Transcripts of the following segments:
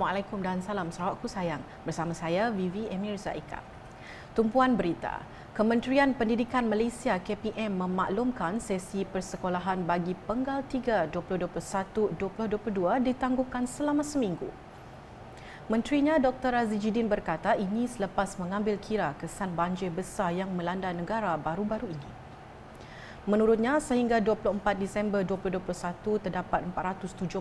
Assalamualaikum dan salam Sarawakku sayang. Bersama saya Vivi Emir Zaika. Tumpuan berita. Kementerian Pendidikan Malaysia KPM memaklumkan sesi persekolahan bagi Penggal 3 2021-2022 ditangguhkan selama seminggu. Menterinya Dr. Razidin berkata ini selepas mengambil kira kesan banjir besar yang melanda negara baru-baru ini. Menurutnya, sehingga 24 Disember 2021 terdapat 475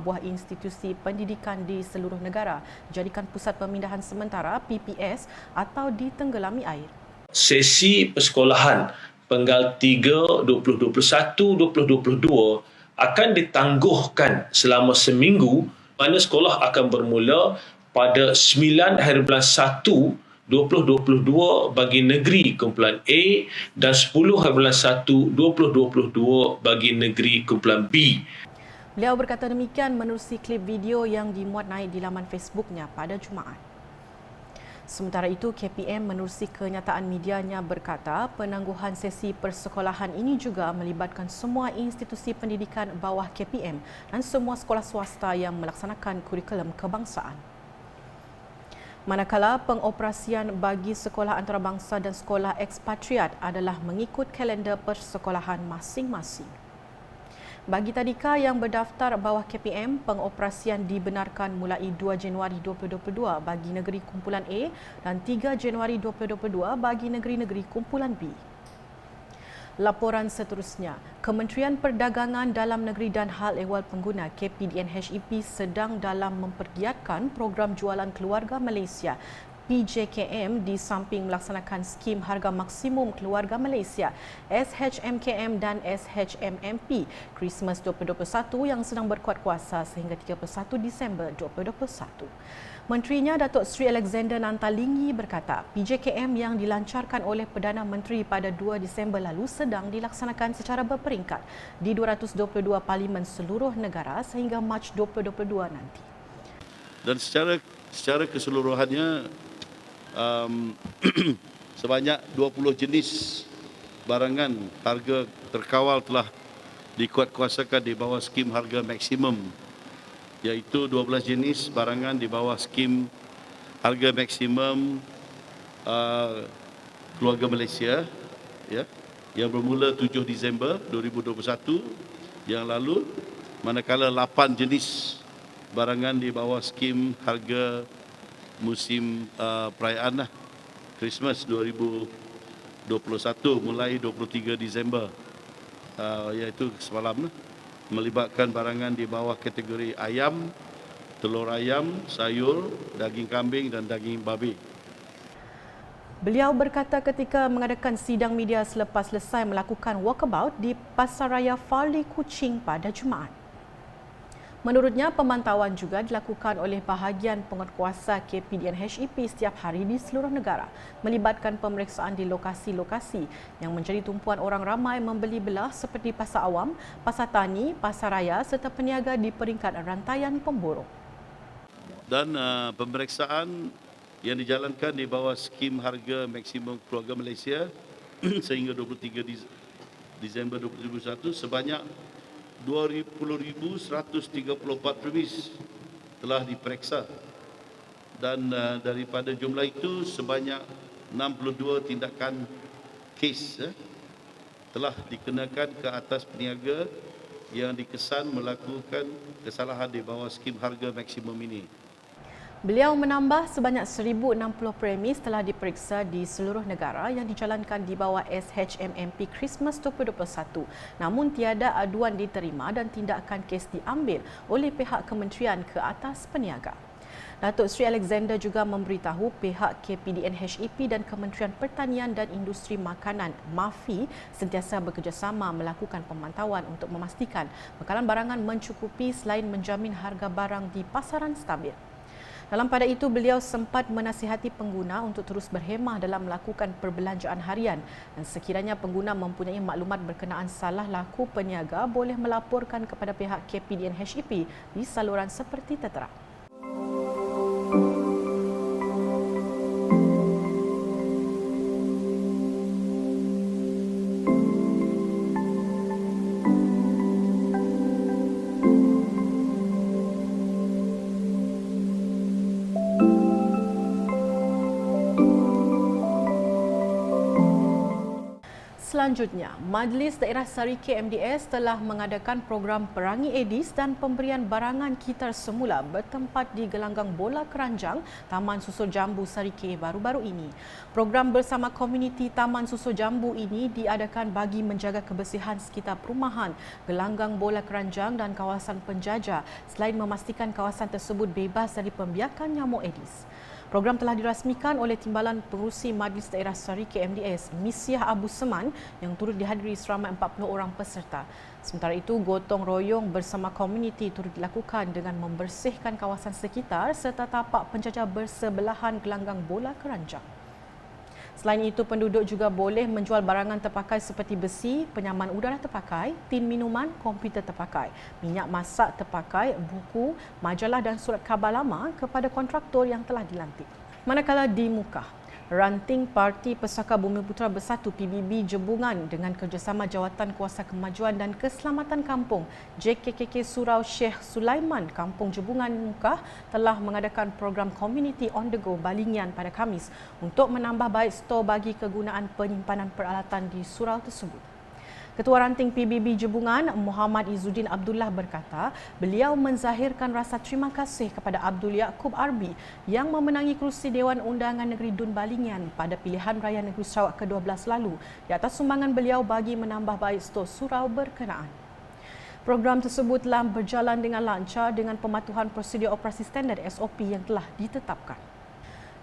buah institusi pendidikan di seluruh negara dijadikan pusat pemindahan sementara PPS atau ditenggelami air. Sesi persekolahan Penggal 3 2021-2022 akan ditangguhkan selama seminggu, mana sekolah akan bermula pada 9/1/2022 bagi negeri kumpulan A dan 10/1/2022 bagi negeri kumpulan B. Beliau berkata demikian menerusi klip video yang dimuat naik di laman Facebooknya pada Jumaat. Sementara itu, KPM menerusi kenyataan medianya berkata penangguhan sesi persekolahan ini juga melibatkan semua institusi pendidikan bawah KPM dan semua sekolah swasta yang melaksanakan kurikulum kebangsaan. Manakala pengoperasian bagi sekolah antarabangsa dan sekolah ekspatriat adalah mengikut kalender persekolahan masing-masing. Bagi tadika yang berdaftar bawah KPM, pengoperasian dibenarkan mulai 2 Januari 2022 bagi negeri kumpulan A dan 3 Januari 2022 bagi negeri-negeri kumpulan B. Laporan seterusnya, Kementerian Perdagangan Dalam Negeri dan Hal Ehwal Pengguna KPDN-HEP sedang dalam mempergiatkan program jualan keluarga Malaysia PJKM di samping melaksanakan skim harga maksimum keluarga Malaysia SHMKM dan SHMMP Christmas 2021 yang sedang berkuat kuasa sehingga 31 Disember 2021. Menterinya Datuk Seri Alexander Nantalingi berkata PJKM yang dilancarkan oleh Perdana Menteri pada 2 Disember lalu sedang dilaksanakan secara berperingkat di 222 parlimen seluruh negara sehingga Mac 2022 nanti. Dan secara keseluruhannya sebanyak 20 jenis barangan harga terkawal telah dikuatkuasakan di bawah skim harga maksimum, iaitu 12 jenis barangan di bawah skim harga maksimum keluarga Malaysia yang bermula 7 Disember 2021 yang lalu, manakala 8 jenis barangan di bawah skim harga musim perayaan Christmas 2021 mulai 23 Disember, iaitu semalam, melibatkan barangan di bawah kategori ayam, telur ayam, sayur, daging kambing dan daging babi. Beliau berkata ketika mengadakan sidang media selepas selesai melakukan walkabout di Pasaraya Farley Kuching pada Jumaat. Menurutnya, pemantauan juga dilakukan oleh bahagian penguatkuasa KPDN-HEP setiap hari di seluruh negara, melibatkan pemeriksaan di lokasi-lokasi yang menjadi tumpuan orang ramai membeli belah seperti Pasar Awam, Pasar Tani, Pasaraya serta peniaga di peringkat rantaian pemborong. Dan pemeriksaan yang dijalankan di bawah skim harga maksimum keluarga Malaysia sehingga 23 Disember 2021 sebanyak 20,134 premis telah diperiksa dan daripada jumlah itu sebanyak 62 tindakan kes telah dikenakan ke atas peniaga yang dikesan melakukan kesalahan di bawah skim harga maksimum ini. Beliau menambah sebanyak 1,060 premis telah diperiksa di seluruh negara yang dijalankan di bawah SHMMP Christmas 2021. Namun tiada aduan diterima dan tindakan kes diambil oleh pihak kementerian ke atas peniaga. Datuk Seri Alexander juga memberitahu pihak KPDN-HEP dan Kementerian Pertanian dan Industri Makanan MAFI sentiasa bekerjasama melakukan pemantauan untuk memastikan bekalan barangan mencukupi selain menjamin harga barang di pasaran stabil. Dalam pada itu, beliau sempat menasihati pengguna untuk terus berhemah dalam melakukan perbelanjaan harian dan sekiranya pengguna mempunyai maklumat berkenaan salah laku peniaga boleh melaporkan kepada pihak KPDN-HEP di saluran seperti tertera. selanjutnya, Majlis Daerah Sarike MDS telah mengadakan program perangi AIDS dan pemberian barangan kitar semula bertempat di gelanggang bola keranjang Taman Susun Jambu Sarike baru-baru ini. Program bersama komuniti Taman Susun Jambu ini diadakan bagi menjaga kebersihan sekitar perumahan, gelanggang bola keranjang dan kawasan penjajah selain memastikan kawasan tersebut bebas dari pembiakan nyamuk Aedes. Program telah dirasmikan oleh Timbalan Pengurusi Majlis Daerah Sarike MDS, Misyah Abu Seman yang turut dihadiri seramai 40 orang peserta. Sementara itu, gotong royong bersama komuniti turut dilakukan dengan membersihkan kawasan sekitar serta tapak penjajah bersebelahan gelanggang bola keranjang. Selain itu, penduduk juga boleh menjual barangan terpakai seperti besi, penyaman udara terpakai, tin minuman, komputer terpakai, minyak masak terpakai, buku, majalah dan surat khabar lama kepada kontraktor yang telah dilantik. Manakala di Mukah, Ranting Parti Pesaka Bumiputera Bersatu PBB Jebungan dengan kerjasama Jawatan Kuasa Kemajuan dan Keselamatan Kampung JKKK Surau Sheikh Sulaiman Kampung Jebungan Mukah telah mengadakan program Community on the Go Balingian pada Khamis untuk menambah baik stor bagi kegunaan penyimpanan peralatan di surau tersebut. Ketua Ranting PBB Jebungan, Muhammad Izzuddin Abdullah berkata, beliau menzahirkan rasa terima kasih kepada Abdul Yaakob Arbi yang memenangi kerusi Dewan Undangan Negeri Dun Balingian pada pilihan raya negeri Sarawak ke-12 lalu di atas sumbangan beliau bagi menambah baik stor surau berkenaan. Program tersebut telah berjalan dengan lancar dengan pematuhan prosedur operasi standard SOP yang telah ditetapkan.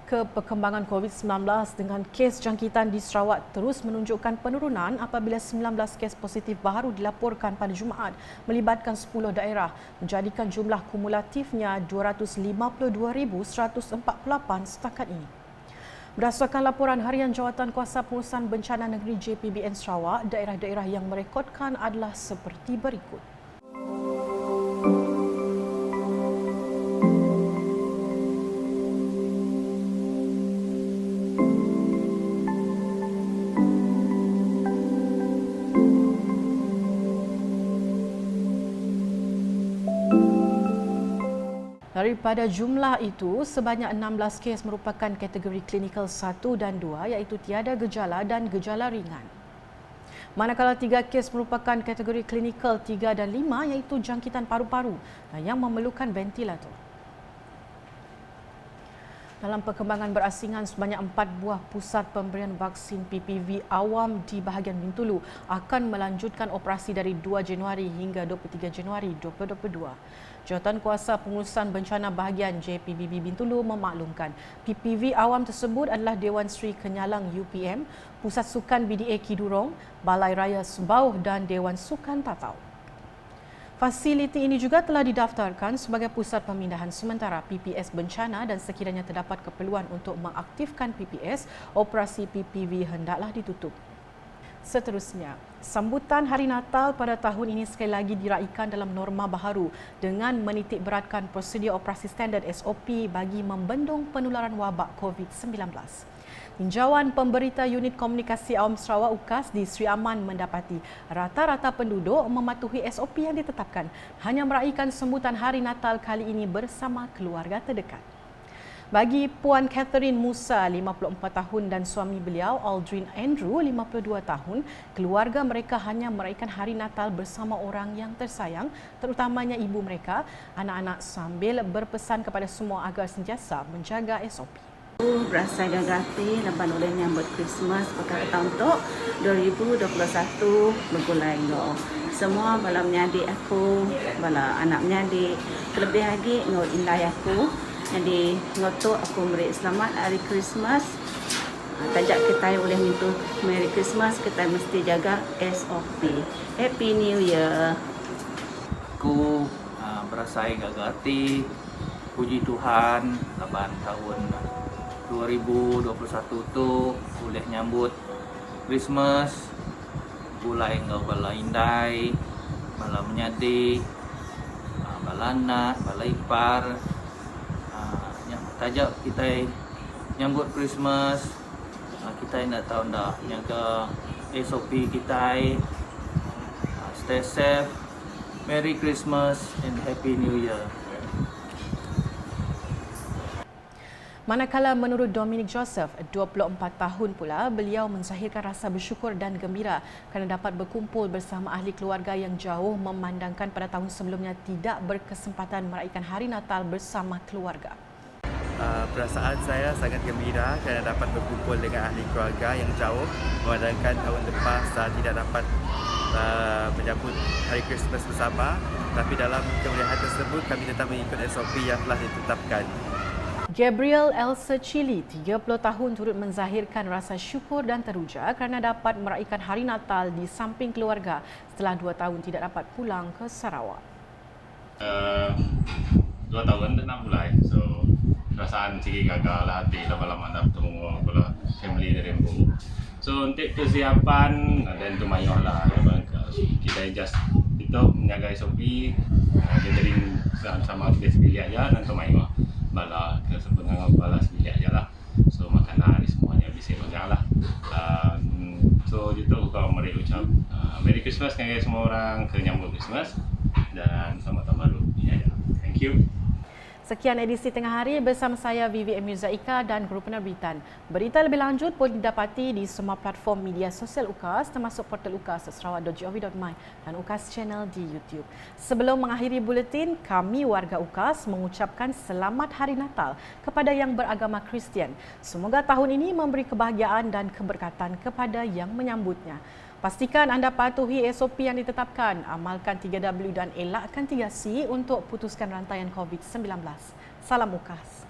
Perkembangan COVID-19 dengan kes jangkitan di Sarawak terus menunjukkan penurunan apabila 19 kes positif baru dilaporkan pada Jumaat melibatkan 10 daerah menjadikan jumlah kumulatifnya 252,148 setakat ini. Berdasarkan laporan harian Jawatan Kuasa Pengurusan Bencana Negeri JPBN Sarawak, daerah-daerah yang merekodkan adalah seperti berikut. Daripada jumlah itu, sebanyak 16 kes merupakan kategori klinikal 1 dan 2 iaitu tiada gejala dan gejala ringan. Manakala 3 kes merupakan kategori klinikal 3 dan 5 iaitu jangkitan paru-paru dan yang memerlukan ventilator. Dalam perkembangan berasingan, sebanyak 4 buah pusat pemberian vaksin PPV awam di bahagian Bintulu akan melanjutkan operasi dari 2 Januari hingga 23 Januari 2022. Jawatan Kuasa Pengurusan Bencana Bahagian JPBB Bintulu memaklumkan PPV awam tersebut adalah Dewan Seri Kenyalang UPM, Pusat Sukan BDA Kidurong, Balai Raya Sebauh dan Dewan Sukan Tatau. Fasiliti ini juga telah didaftarkan sebagai pusat pemindahan sementara PPS bencana dan sekiranya terdapat keperluan untuk mengaktifkan PPS, operasi PPV hendaklah ditutup. Seterusnya, sambutan Hari Natal pada tahun ini sekali lagi diraikan dalam norma baharu dengan menitik beratkan prosedur operasi standard SOP bagi membendung penularan wabak COVID-19. Tinjauan Pemberita Unit Komunikasi Awam Sarawak UKAS di Sri Aman mendapati rata-rata penduduk mematuhi SOP yang ditetapkan, hanya meraihkan sambutan Hari Natal kali ini bersama keluarga terdekat. Bagi Puan Catherine Musa, 54 tahun dan suami beliau, Aldrin Andrew, 52 tahun, keluarga mereka hanya meraihkan Hari Natal bersama orang yang tersayang, terutamanya ibu mereka, anak-anak sambil berpesan kepada semua agar sentiasa menjaga SOP. Berasa gagati lepas oleh nyambut Christmas berkata untuk 2021 bergulai go. Semua bala menyadik aku, bala anak menyadik, terlebih lagi ngot indai aku. Jadi ngotok aku beri selamat Hari Christmas. Tajak kita boleh minta Merry Christmas, kita mesti jaga SOP. Happy New Year. Aku berasa gagati, puji Tuhan, lepas tahun 2021 tu boleh nyambut Christmas, bulai ngau bala indai, bala menyadi, bala anak, bala ipar. Yang tajak kita nyambut Christmas, kita nak tahu dah jaga SOP kita. Stay safe, Merry Christmas and Happy New Year. Manakala menurut Dominic Joseph, 24 tahun pula, beliau menzahirkan rasa bersyukur dan gembira kerana dapat berkumpul bersama ahli keluarga yang jauh memandangkan pada tahun sebelumnya tidak berkesempatan meraihkan Hari Natal bersama keluarga. Perasaan saya sangat gembira kerana dapat berkumpul dengan ahli keluarga yang jauh memandangkan tahun lepas tidak dapat menyambut Hari Krismas bersama, tapi dalam kemeriahan tersebut kami tetap mengikut SOP yang telah ditetapkan. Gabriel Elsa Chili, 30 tahun, turut menzahirkan rasa syukur dan teruja kerana dapat meraihkan Hari Natal di samping keluarga setelah 2 tahun tidak dapat pulang ke Sarawak. 2 tahun dan 6 bulan. So, perasaan sikit gagal lah hati lama-lama nak bertemu pula family dari Rembu. So, untuk persiapan dan tumayuh lah. Kita just itu menjaga SOP, gathering sama kita sebilik aja dan tumayuh. Bala ke sebenarnya bala sebilik aja lah. So, makanan ni semuanya bisa banyak lah. So, itu aku mari ucap Merry Christmas kepada semua orang, kenyambut Christmas dan selamat tahun baru. Ini aja. Thank you. Sekian edisi Tengah Hari bersama saya VVM Yuzaika dan Guru Penerbitan. Berita lebih lanjut boleh didapati di semua platform media sosial UKAS termasuk portal ukas.sarawak.gov.my dan UKAS Channel di YouTube. Sebelum mengakhiri buletin, kami warga UKAS mengucapkan Selamat Hari Natal kepada yang beragama Kristian. Semoga tahun ini memberi kebahagiaan dan keberkatan kepada yang menyambutnya. Pastikan anda patuhi SOP yang ditetapkan, amalkan 3W dan elakkan 3C untuk putuskan rantaian COVID-19. Salam UKAS.